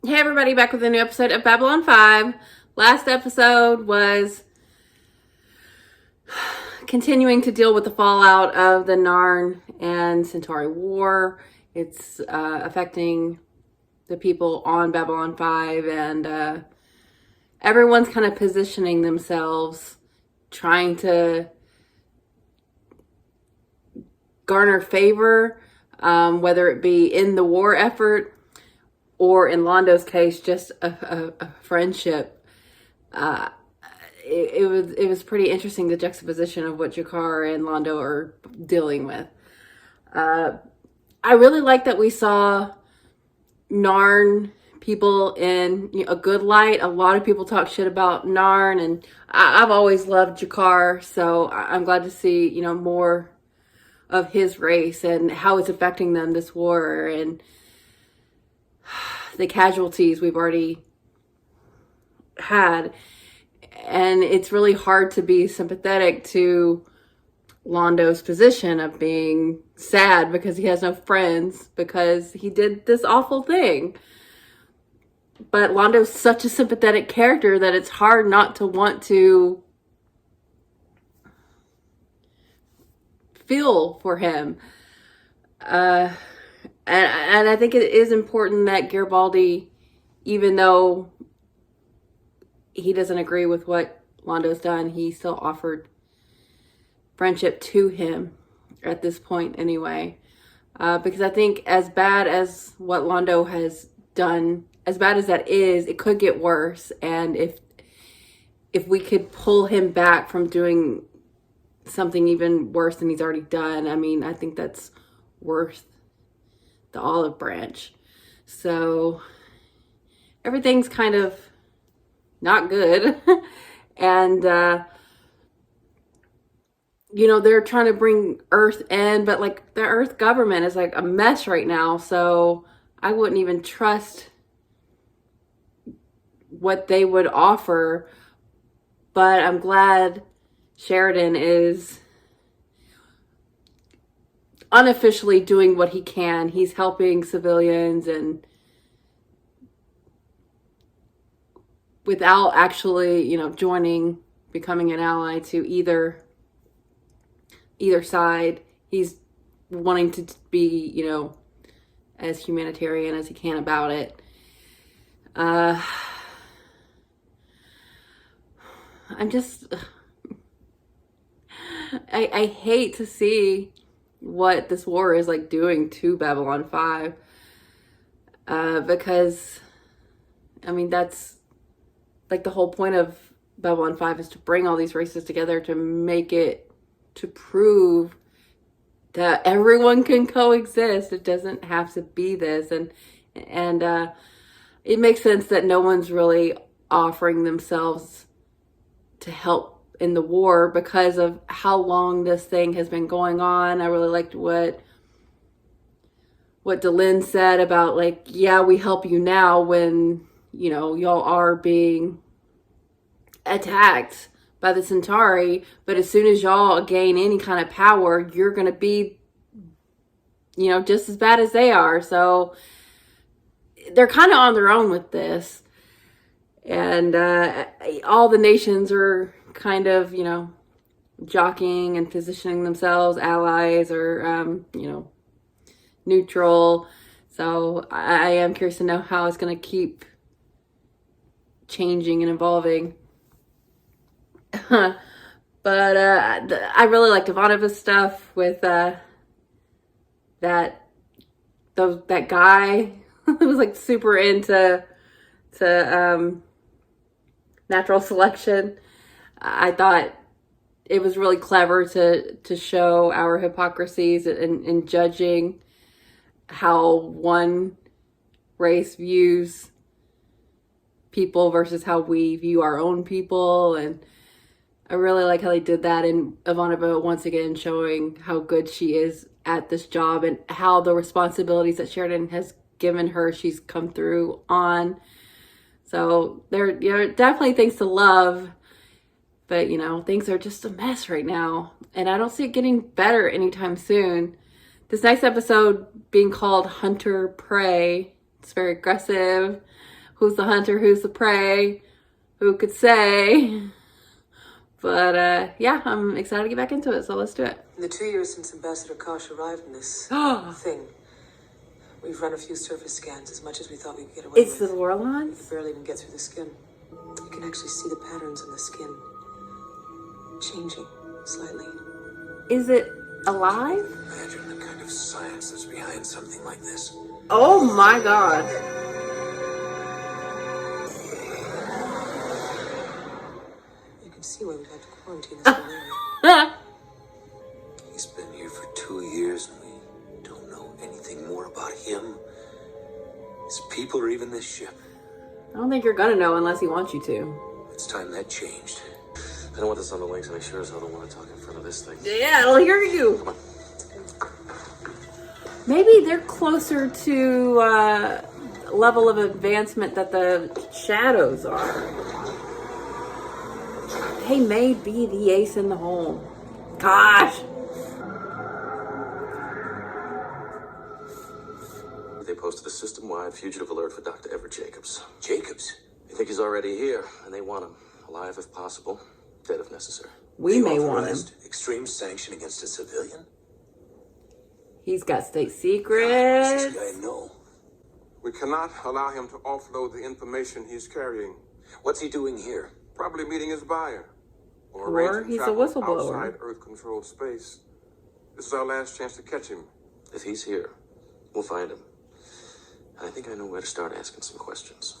Hey everybody, back with a new episode of Babylon 5. Last episode was continuing to deal with the fallout of the Narn and Centauri War. It's affecting the people on Babylon 5, and everyone's kind of positioning themselves, trying to garner favor, whether it be in the war effort or in Londo's case, just a friendship. It was pretty interesting, the juxtaposition of what Jakar and Londo are dealing with. I really like that we saw Narn people in a good light. A lot of people talk shit about Narn, and I've always loved Jakar, so I'm glad to see more of his race and how it's affecting them, this war, and the casualties we've already had. And it's really hard to be sympathetic to Londo's position of being sad because he has no friends, because he did this awful thing. But Londo's such a sympathetic character that it's hard not to want to feel for him. And I think it is important that Garibaldi, even though he doesn't agree with what Londo's done, he still offered friendship to him at this point anyway. Because I think as bad as what Londo has done, as bad as that is, it could get worse. And if we could pull him back from doing something even worse than he's already done, I mean, I think that's worth the olive branch. So everything's kind of not good. And they're trying to bring Earth in, but like the Earth government is like a mess right now, so I wouldn't even trust what they would offer. But I'm glad Sheridan is unofficially doing what he can. He's helping civilians, and without actually, becoming an ally to either side. He's wanting to be, as humanitarian as he can about it. I hate to see what this war is like doing to Babylon 5, because I mean, that's like the whole point of Babylon 5 is to bring all these races together, to prove that everyone can coexist. It doesn't have to be this, and it makes sense that no one's really offering themselves to help in the war because of how long this thing has been going on. I really liked what Delin said about, like, yeah, we help you now when, y'all are being attacked by the Centauri, but as soon as y'all gain any kind of power, you're going to be, just as bad as they are. So they're kind of on their own with this. And all the nations are kind of, jockeying and positioning themselves, allies or, neutral. So I am curious to know how it's going to keep changing and evolving. But I really liked Ivanova's stuff with that guy who was like super into natural selection. I thought it was really clever to show our hypocrisies in judging how one race views people versus how we view our own people. And I really like how they did that, and Ivanova once again showing how good she is at this job and how the responsibilities that Sheridan has given her, she's come through on. So there are definitely things to love, but things are just a mess right now, and I don't see it getting better anytime soon. This next episode being called Hunter Prey, it's very aggressive. who's the hunter, who's the prey, who could say? But yeah, I'm excited to get back into it, so let's do it. In the 2 years since Ambassador Kosh arrived in this thing, we've run a few surface scans, as much as we thought we could get away It's with. the We Lorelons? could barely even get through the skin. You can actually see the patterns in the skin changing slightly. Is it alive? Imagine the kind of science that's behind something like this. Oh my god. You can see why we'd have to quarantine this whole area. He's been here for 2 years and we don't know anything more about him, his people, or even this ship. I don't think you're gonna know unless he wants you to. It's time that changed. I don't want this on the wings, and I sure as hell don't want to talk in front of this thing. Yeah, I'll hear you. Come on. Maybe they're closer to level of advancement that the shadows are. They may be the ace in the hole. Gosh. They posted a system-wide fugitive alert for Dr. Everett Jacobs. Jacobs? They think he's already here, and they want him. Alive if possible, dead if necessary. We may want him. Authorized extreme sanction against a civilian? He's got state What's secrets. this guy know? We cannot allow him to offload the information he's carrying. What's he doing here? Probably meeting his buyer. Or arranging he's a travel whistleblower. outside Earth-controlled space. This is our last chance to catch him. If he's here, we'll find him. And I think I know where to start asking some questions.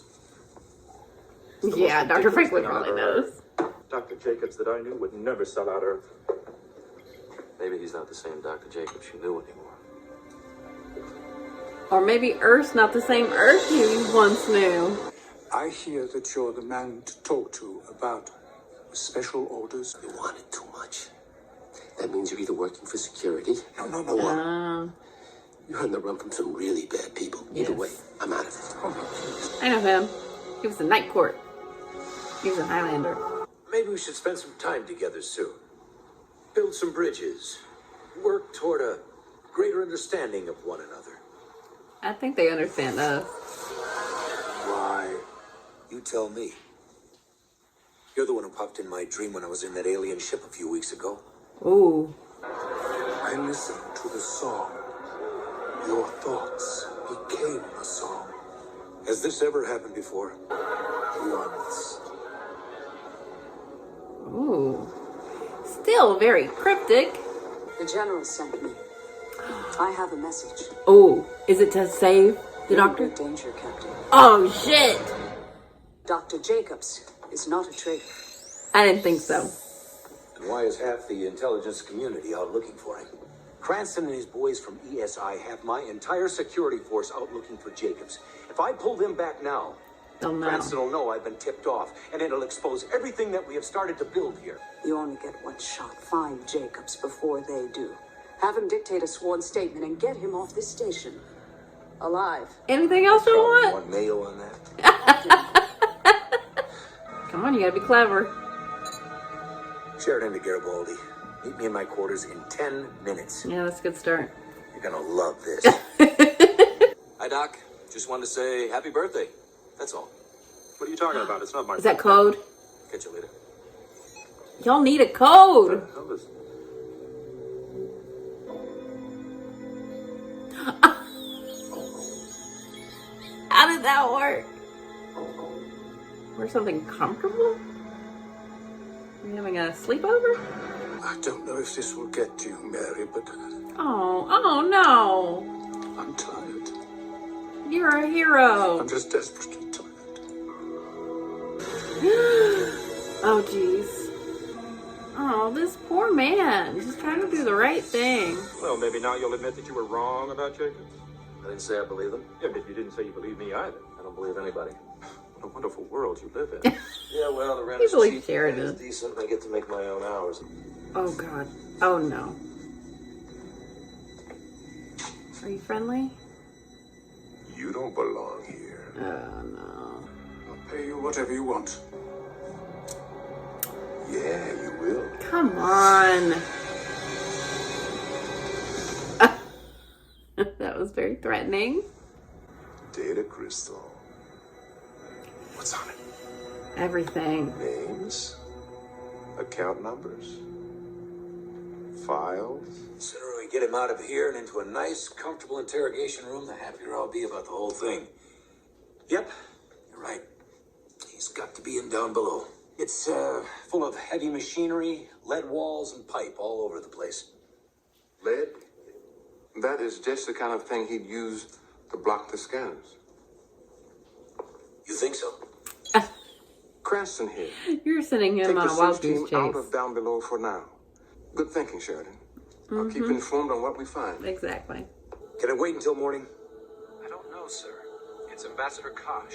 Yeah, Dr. Franklin probably knows. Dr. Jacobs that I knew would never sell out Earth. Maybe he's not the same Dr. Jacobs you knew anymore. Or maybe Earth's not the same Earth you once knew. I hear that you're the man to talk to about special orders. You want it too much. That means you're either working for security. No. You're on the run from some really bad people. Either Yes. way, I'm out of it. I know him. He was in Night Court. He was a Highlander. Maybe we should spend some time together soon. Build some bridges. Work toward a greater understanding of one another. I think they understand us. Why? You tell me. You're the one who popped in my dream when I was in that alien ship a few weeks ago. Ooh. I listened to the song. Your thoughts became the song. Has this ever happened before? Once. Ooh. Still very cryptic. The general sent me. I have a message. Oh, is it to save the You're in doctor? great danger, Captain. Oh, shit. Dr. Jacobs is not a traitor. I didn't think so. And why is half the intelligence community out looking for him? Cranston and his boys from ESI have my entire security force out looking for Jacobs. If I pull them back now, They'll know. Cranston will know I've been tipped off, and it'll expose everything that we have started to build here. You only get one shot. Find Jacobs before they do. Have him dictate a sworn statement and get him off this station. Alive. Anything else you Probably want? want mail on that. Come on, you gotta be clever. Sheridan to Garibaldi. Meet me in my quarters in 10 minutes. Yeah, that's a good start. You're gonna love this. Hi, Doc. Just wanted to say happy birthday. That's all. What are you talking about? It's not my Is that code? Catch you later. Y'all need a code. Hell is- How did that work? Wear something comfortable? Are you having a sleepover? I don't know if this will get to you, Mary, but Oh no. I'm tired. You're a hero. I'm just desperately tired. Oh, jeez. Oh, this poor man. He's trying to do the right thing. Well, maybe now you'll admit that you were wrong about Jacobs. I didn't say I believe him. Yeah, but you didn't say you believe me either. I don't believe anybody. What a wonderful world you live in. Yeah, well, the rent He's is like cheap, Sheridan. it's decent, and I get to make my own hours. Oh, God. Oh, no. Are you friendly? You don't belong here. Oh, no. I'll pay you whatever you want. Yeah, you will. Come on. That was very threatening. Data crystal. What's on it? Everything. Names, account numbers, files. The sooner we get him out of here and into a nice, comfortable interrogation room, the happier I'll be about the whole thing. Yep, you're right. He's got to be in down below. It's full of heavy machinery, lead walls, and pipe all over the place. Lead? That is just the kind of thing he'd use to block the scanners. You think so? Cranston here. You're sending him Take on the a wild search team goose out chase. of down below for now. Good thinking, Sheridan. I'll keep you informed on what we find. Exactly. Can it wait until morning? I don't know, sir. It's Ambassador Kosh.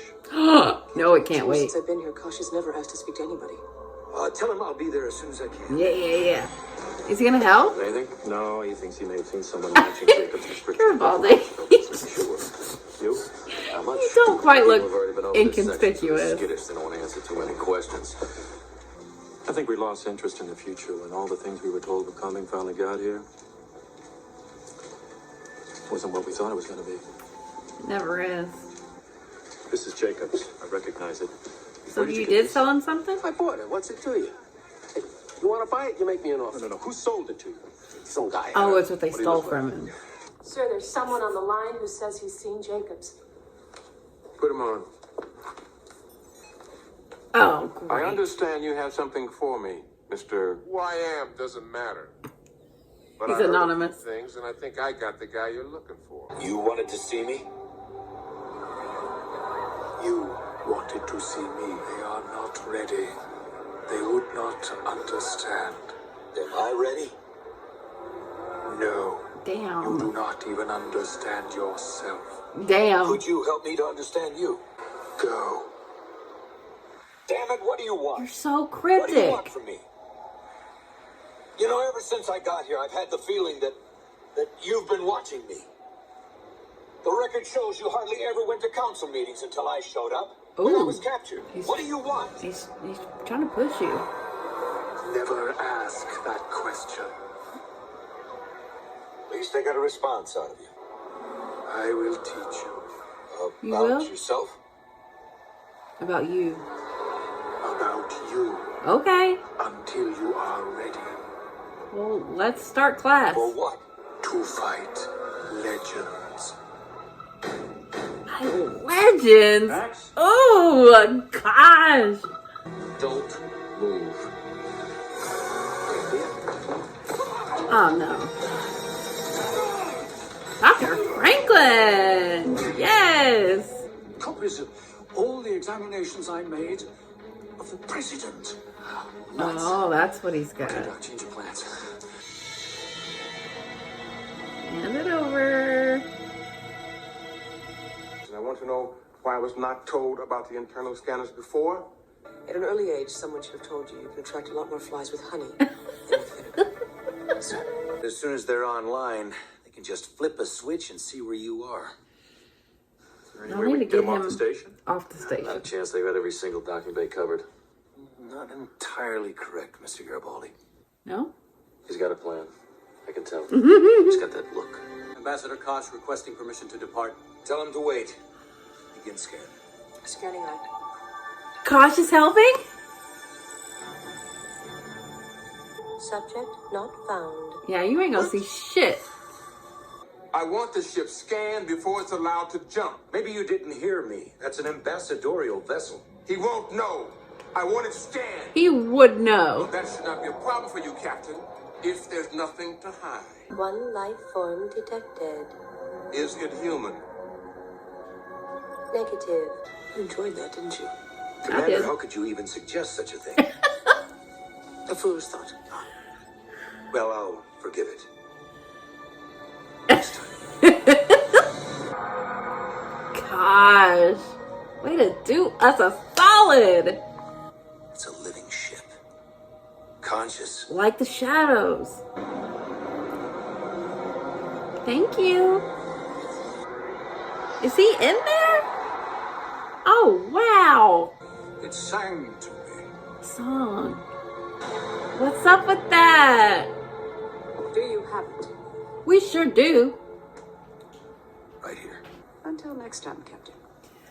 No, it can't wait. Since I've been here, Kosh has never asked to speak to anybody. Tell him I'll be there as soon as I can. Yeah. Is he gonna help? Anything? No, he thinks he may have seen someone matching Jacob's description. Garibaldi. Sure. You? How much? You don't quite People look have already been over this section, so they're inconspicuous. skittish. They don't want to answer too many questions. I think we lost interest in the future when all the things we were told were coming finally got here. Wasn't what we thought it was going to be. Never is. This is Jacobs. I recognize it. So Where you get did this? sell him something? I bought it. What's it to you? Hey, you want to buy it? You make me an offer. No. Who sold it to you? Some guy. Oh, it's what they What do you stole look like? from him. Sir, there's someone on the line who says he's seen Jacobs. Put him on. Oh, I great. understand you have something for me, Mr. Who I am doesn't matter. But He's I heard a few anonymous. things, and I think I got the guy you're looking for. You wanted to see me? You wanted to see me. They are not ready. They would not understand. Am I ready? No, you Damn. do not even understand yourself. Damn. Could you help me to understand you? Go. Damn it, what do you want? You're so What do you cryptic. want from me? You know, ever since I got here, I've had the feeling that you've been watching me. The record shows you hardly ever went to council meetings until I showed up. When I Ooh. was captured. He's- What do you want? He's trying to push you. Never ask that question. At least I got a response out of you. I will teach you You About will? yourself? About you. about you Okay. until you are ready Well, let's start class. For what? to fight legends. Legends. Oh gosh. Don't move. Oh no. Dr. Franklin. Yes. Copies of all the examinations I made of the president. Oh, that's what he's got. Change of plans. Hand it over. And I want to know why I was not told about the internal scanners before. At an early age, someone should have told you you can attract a lot more flies with honey than with vinegar. So, As soon as they're online, they can just flip a switch and see where you are. Is there any I way need we to can get get him off him the station? off the Not a station. chance. They've got every single docking bay covered. Not entirely correct, Mr. Garibaldi. No? He's got a plan. I can tell. He's got that look. Ambassador Kosh requesting permission to depart. Tell him to wait. Begin scan. scanning that. Kosh is helping? Subject not found. Yeah, you ain't gonna see shit. I want the ship scanned before it's allowed to jump. Maybe you didn't hear me. That's an ambassadorial vessel. He won't know. I want it scanned. He would know. That should not be a problem for you, Captain, if there's nothing to hide. One life form detected. Is it human? Negative. You enjoyed that, didn't you? Commander, did. how could you even suggest such a thing? A fool's thought. Well, I'll forgive it. Gosh. Way to do us a solid. It's a living ship. Conscious. Like the shadows. Thank you. Is he in there? Oh, wow. It sang to me. Song. What's up with that? Do you have it? We sure do. Right here. Until next time, Captain.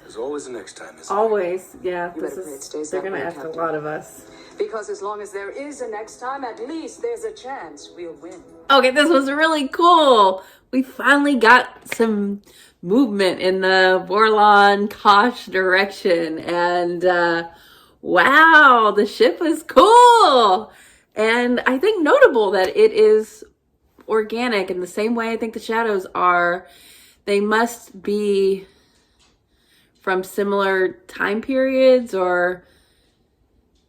There's always a next time, isn't Always, yeah. You This better pray it is, stays they're that going to way, ask a Captain. lot of us. Because as long as there is a next time, at least there's a chance we'll win. Okay, this was really cool. We finally got some movement in the Vorlon Kosh direction. And wow, the ship was cool. And I think notable that it is organic in the same way I think the shadows are. They must be from similar time periods or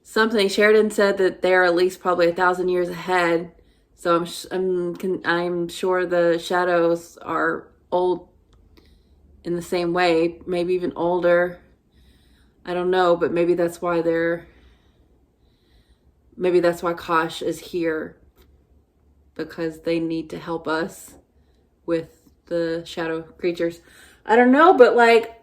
something. Sheridan said that they're at least probably 1,000 years ahead. So I'm sure the shadows are old in the same way, maybe even older. I don't know, but maybe that's why Kosh is here, because they need to help us with the shadow creatures. I don't know, but like,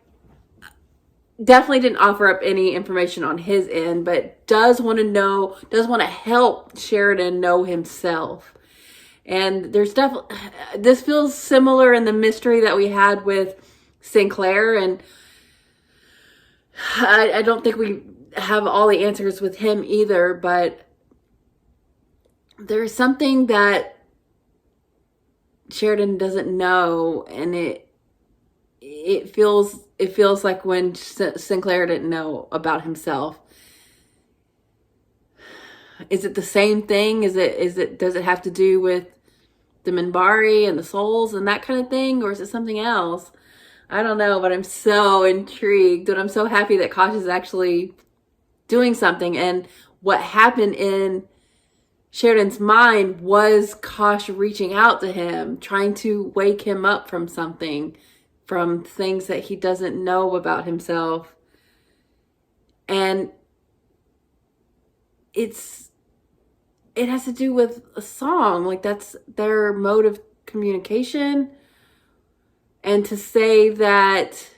definitely didn't offer up any information on his end, but does want to help Sheridan know himself. And there's definitely, this feels similar in the mystery that we had with Sinclair. And I don't think we have all the answers with him either, but there's something that Sheridan doesn't know, and it feels like when Sinclair didn't know about himself. Is it the same thing? Does it have to do with the Minbari and the souls and that kind of thing, or is it something else? I don't know, but I'm so intrigued, and I'm so happy that Kosh is actually doing something. And what happened in Sheridan's mind was Kosh reaching out to him, trying to wake him up from something, from things that he doesn't know about himself. And it has to do with a song. Like, that's their mode of communication. And to say that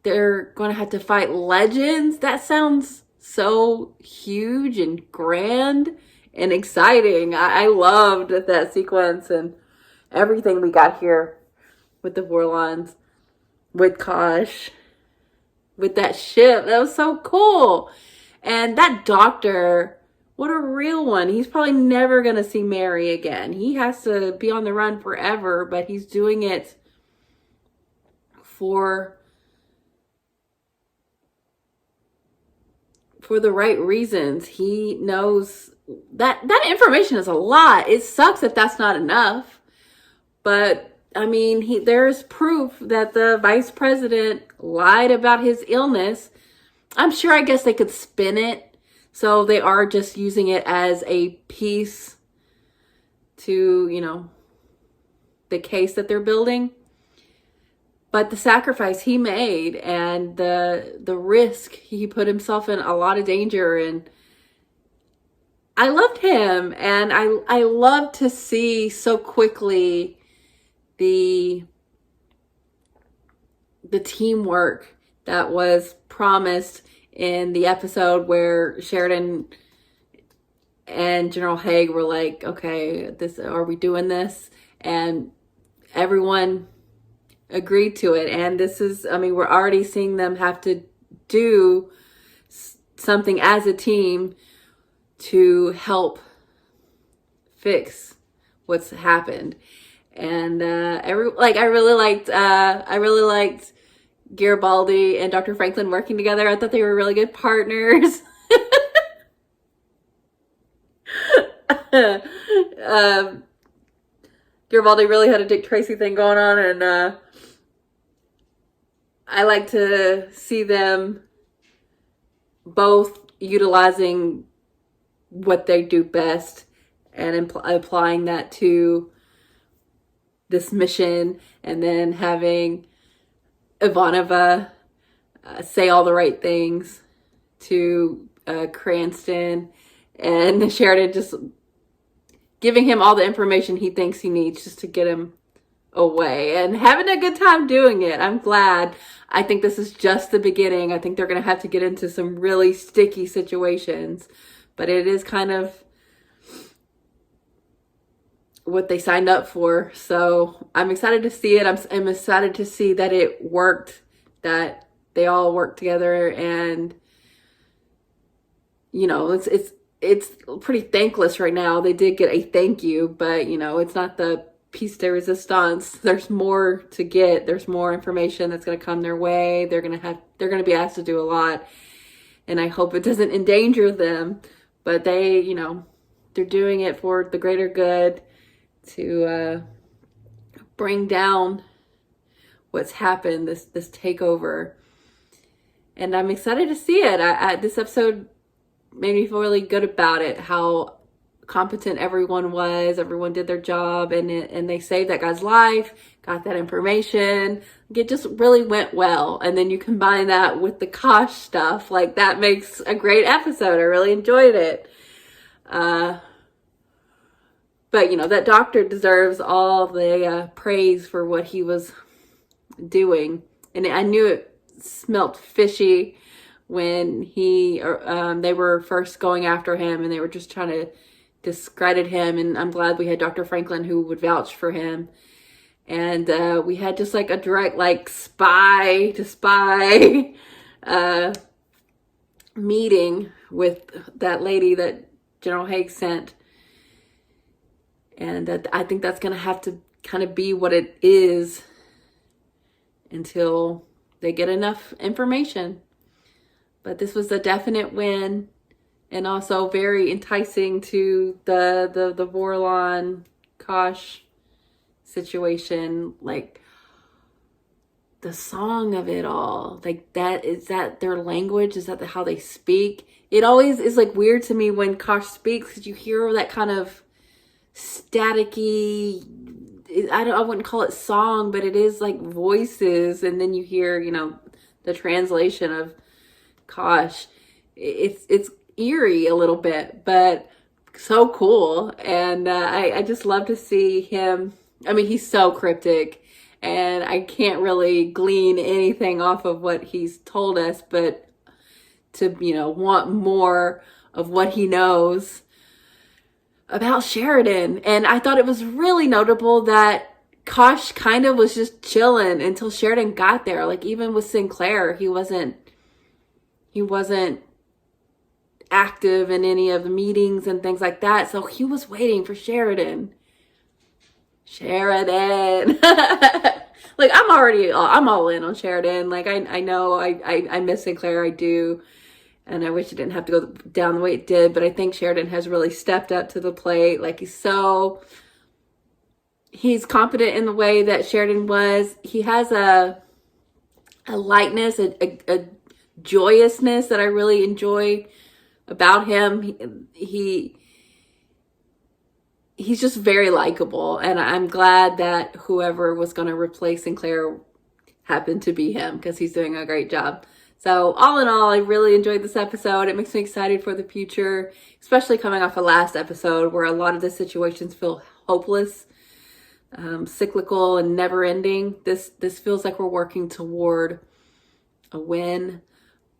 they're going to have to fight legends, that sounds so huge and grand and exciting. I loved that sequence and everything we got here with the Vorlons, with Kosh, with that ship. That was so cool. And that doctor, what a real one. He's probably never going to see Mary again. He has to be on the run forever, but he's doing it for the right reasons. He knows that information is a lot. It sucks that that's not enough. But I mean, there's proof that the vice president lied about his illness. I'm sure, I guess they could spin it so they are just using it as a piece to, the case that they're building. But the sacrifice he made and the risk, he put himself in a lot of danger, and I loved him. And I love to see so quickly the teamwork that was promised in the episode where Sheridan and General Haig were like, okay, are we doing this? And everyone agreed to it. And we're already seeing them have to do something as a team to help fix what's happened. And I really liked Garibaldi and Dr. Franklin working together. I thought they were really good partners. Garibaldi really had a Dick Tracy thing going on, and I like to see them both utilizing what they do best and applying that to this mission, and then having Ivanova say all the right things to Cranston, and Sheridan just giving him all the information he thinks he needs just to get him away, and having a good time doing it. I'm glad. I think this is just the beginning. I think they're going to have to get into some really sticky situations, but it is kind of what they signed up for. So I'm excited to see it. I'm excited to see that it worked, that they all work together, and you know, it's pretty thankless right now. They did get a thank you, but you know, it's not the piece de resistance. There's more to get. There's more information that's going to come their way. They're going to be asked to do a lot, and I hope it doesn't endanger them, but they, you know, they're doing it for the greater good to bring down what's happened, this takeover. And I'm excited to see it. This episode made me feel really good about it, how competent everyone was. Everyone did their job, and they saved that guy's life, got that information. It just really went well. And then you combine that with the Kosh stuff, like that makes a great episode. I really enjoyed it. But you know, that doctor deserves all the praise for what he was doing. And I knew it smelt fishy when they were first going after him, and they were just trying to discredit him. And I'm glad we had Dr. Franklin who would vouch for him. And we had just like a direct, like, spy to spy meeting with that lady that General Haig sent. And I think that's going to have to kind of be what it is until they get enough information. But this was a definite win, and also very enticing to the Vorlon Kosh situation. Like the song of it all, like that, is that their language? Is that how they speak? It always is like weird to me when Kosh speaks, because you hear that kind of staticky, I wouldn't call it song, but it is like voices, and then you hear, you know, the translation of Kosh. It's eerie a little bit, but so cool. And I just love to see him. I mean, he's so cryptic, and I can't really glean anything off of what he's told us, but to, you know, want more of what he knows about Sheridan. And I thought it was really notable that Kosh kind of was just chilling until Sheridan got there. Like even with Sinclair, he wasn't active in any of the meetings and things like that. So he was waiting for Sheridan. Like I'm all in on Sheridan. Like I know I miss Sinclair, I do. And I wish it didn't have to go down the way it did, but I think Sheridan has really stepped up to the plate. Like he's confident in the way that Sheridan was. He has a lightness, a joyousness that I really enjoy about him. He's just very likable, and I'm glad that whoever was going to replace Sinclair happened to be him, because he's doing a great job. So all in all, I really enjoyed this episode. It makes me excited for the future, especially coming off a last episode where a lot of the situations feel hopeless, cyclical, and never ending. This feels like we're working toward a win,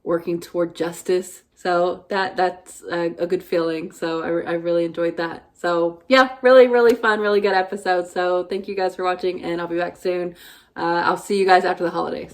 working toward justice. So that's a good feeling. So I really enjoyed that. So yeah, really, really fun, really good episode. So thank you guys for watching, and I'll be back soon. I'll see you guys after the holidays.